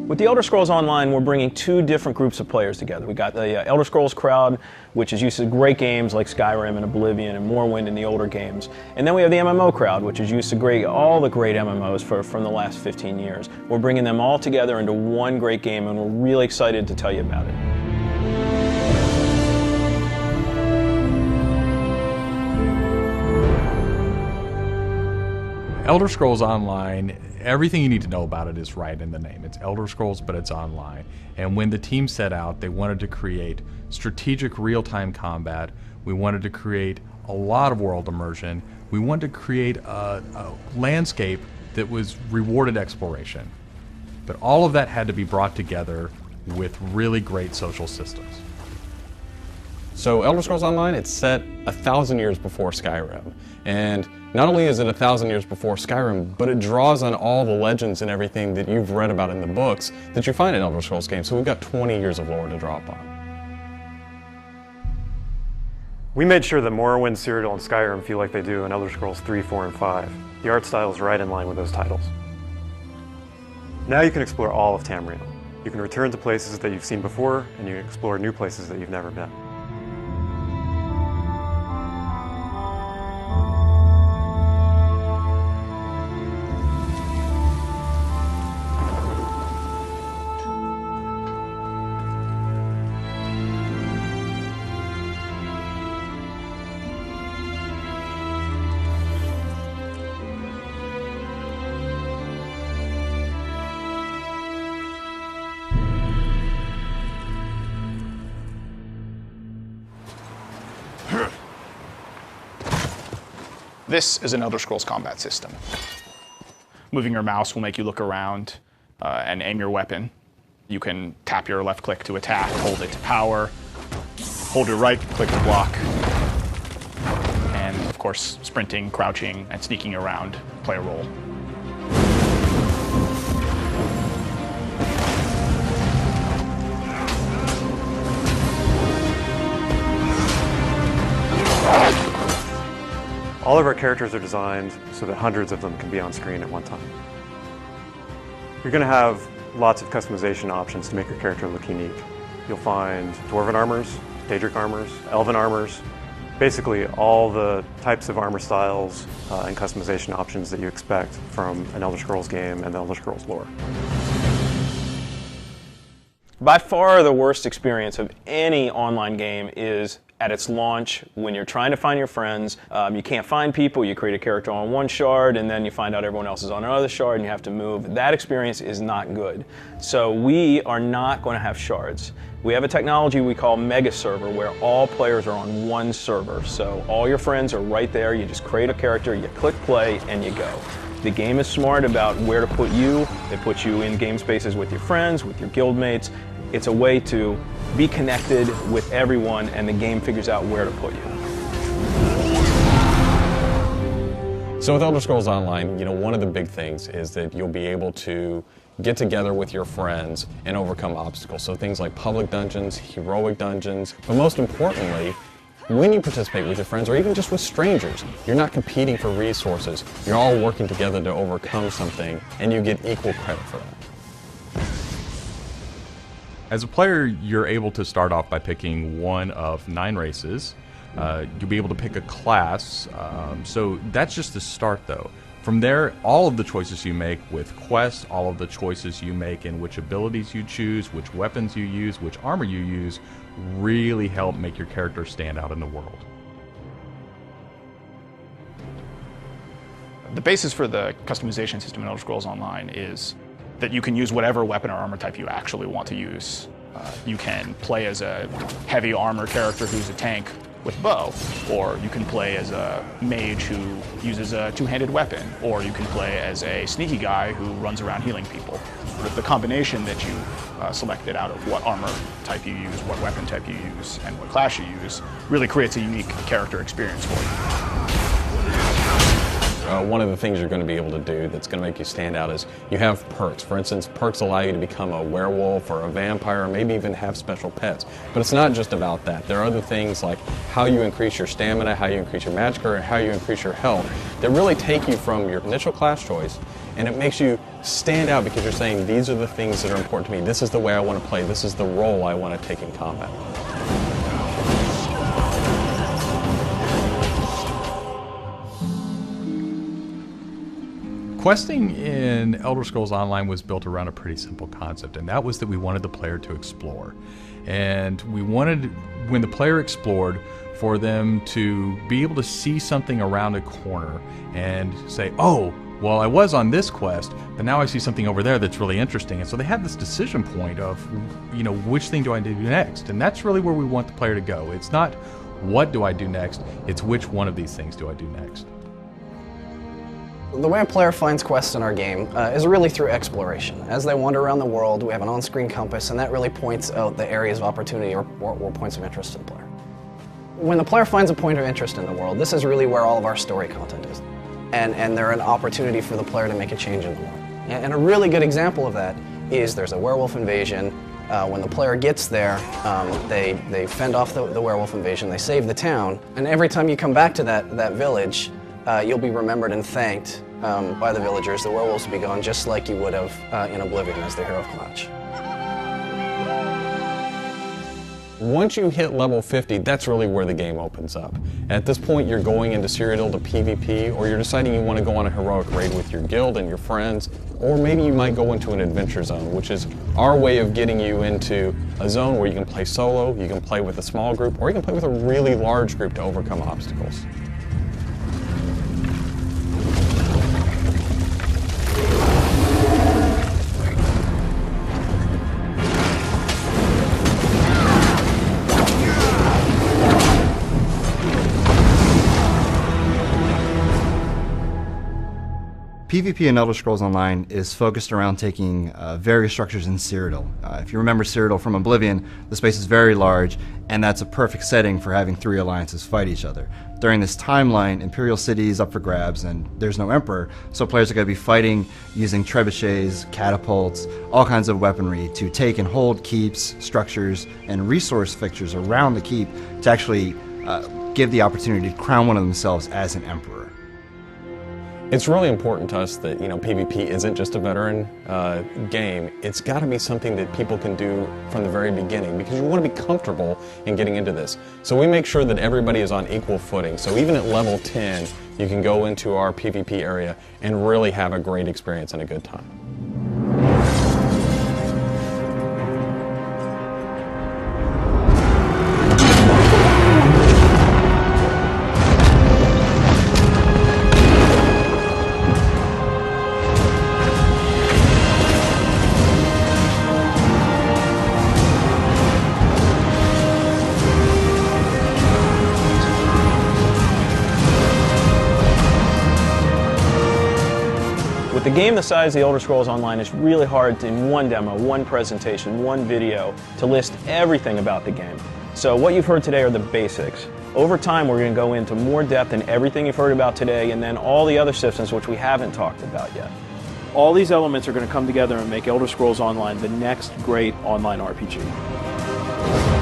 With the Elder Scrolls Online, we're bringing two different groups of players together. We got the Elder Scrolls crowd, which is used to great games like Skyrim and Oblivion and Morrowind and the older games. And then we have the MMO crowd, which is used to all the great MMOs from the last 15 years. We're bringing them all together into one great game, and we're really excited to tell you about it. Elder Scrolls Online, everything you need to know about it is right in the name. It's Elder Scrolls, but it's online. And when the team set out, they wanted to create strategic real-time combat. We wanted to create a lot of world immersion. We wanted to create a landscape that was rewarded exploration. But all of that had to be brought together with really great social systems. So Elder Scrolls Online, it's set 1,000 years before Skyrim. And not only is it 1,000 years before Skyrim, but it draws on all the legends and everything that you've read about in the books that you find in Elder Scrolls games. So we've got 20 years of lore to draw upon. We made sure that Morrowind, Cyrodiil, and Skyrim feel like they do in Elder Scrolls 3, 4, and 5. The art style is right in line with those titles. Now you can explore all of Tamriel. You can return to places that you've seen before, and you can explore new places that you've never been. This is an Elder Scrolls combat system. Moving your mouse will make you look around and aim your weapon. You can tap your left click to attack, hold it to power, hold your right click to block, and of course sprinting, crouching, and sneaking around play a role. All of our characters are designed so that hundreds of them can be on screen at one time. You're going to have lots of customization options to make your character look unique. You'll find Dwarven armors, Daedric armors, Elven armors, basically all the types of armor styles and customization options that you expect from an Elder Scrolls game and the Elder Scrolls lore. By far the worst experience of any online game is at its launch, when you're trying to find your friends, you can't find people, you create a character on one shard, and then you find out everyone else is on another shard, and you have to move. That experience is not good. So we are not going to have shards. We have a technology we call Mega Server, where all players are on one server. So all your friends are right there, you just create a character, you click play, and you go. The game is smart about where to put you. It puts you in game spaces with your friends, with your guildmates. It's a way to be connected with everyone, and the game figures out where to put you. So with Elder Scrolls Online, one of the big things is that you'll be able to get together with your friends and overcome obstacles. So things like public dungeons, heroic dungeons, but most importantly, when you participate with your friends or even just with strangers, you're not competing for resources. You're all working together to overcome something, and you get equal credit for that. As a player, you're able to start off by picking one of 9 races. You'll be able to pick a class, so that's just the start though. From there, all of the choices you make with quests, all of the choices you make in which abilities you choose, which weapons you use, which armor you use, really help make your character stand out in the world. The basis for the customization system in Elder Scrolls Online is that you can use whatever weapon or armor type you actually want to use. You can play as a heavy armor character who's a tank with bow, or you can play as a mage who uses a two-handed weapon, or you can play as a sneaky guy who runs around healing people. With the combination that you selected out of what armor type you use, what weapon type you use, and what class you use, really creates a unique character experience for you. one of the things you're going to be able to do that's going to make you stand out is you have perks. For instance, perks allow you to become a werewolf or a vampire, or maybe even have special pets. But it's not just about that. There are other things like how you increase your stamina, how you increase your magic, or how you increase your health that really take you from your initial class choice, and it makes you stand out because you're saying, these are the things that are important to me. This is the way I want to play. This is the role I want to take in combat. Questing in Elder Scrolls Online was built around a pretty simple concept, and that was that we wanted the player to explore. And we wanted, when the player explored, for them to be able to see something around a corner and say, oh, well, I was on this quest, but now I see something over there that's really interesting. And so they had this decision point of, which thing do I do next? And that's really where we want the player to go. It's not what do I do next, it's which one of these things do I do next. The way a player finds quests in our game is really through exploration. As they wander around the world, we have an on-screen compass, and that really points out the areas of opportunity or points of interest to the player. When the player finds a point of interest in the world, this is really where all of our story content is. And they're an opportunity for the player to make a change in the world. And a really good example of that is there's a werewolf invasion. When the player gets there, they fend off the werewolf invasion, they save the town, and every time you come back to that village, you'll be remembered and thanked by the villagers. The werewolves will be gone just like you would have in Oblivion as the hero of Clutch. Once you hit level 50, that's really where the game opens up. At this point, you're going into Cyrodiil to PvP, or you're deciding you want to go on a heroic raid with your guild and your friends, or maybe you might go into an adventure zone, which is our way of getting you into a zone where you can play solo, you can play with a small group, or you can play with a really large group to overcome obstacles. PvP in Elder Scrolls Online is focused around taking various structures in Cyrodiil. If you remember Cyrodiil from Oblivion, the space is very large, and that's a perfect setting for having three alliances fight each other. During this timeline, Imperial City is up for grabs, and there's no Emperor, so players are going to be fighting using trebuchets, catapults, all kinds of weaponry to take and hold keeps, structures, and resource fixtures around the keep to actually give the opportunity to crown one of themselves as an Emperor. It's really important to us that PvP isn't just a veteran game. It's got to be something that people can do from the very beginning because you want to be comfortable in getting into this. So we make sure that everybody is on equal footing. So even at level 10, you can go into our PvP area and really have a great experience and a good time. With a game the size of the Elder Scrolls Online, it's really hard to, in one demo, one presentation, one video, to list everything about the game. So what you've heard today are the basics. Over time, we're going to go into more depth in everything you've heard about today, and then all the other systems which we haven't talked about yet. All these elements are going to come together and make Elder Scrolls Online the next great online RPG.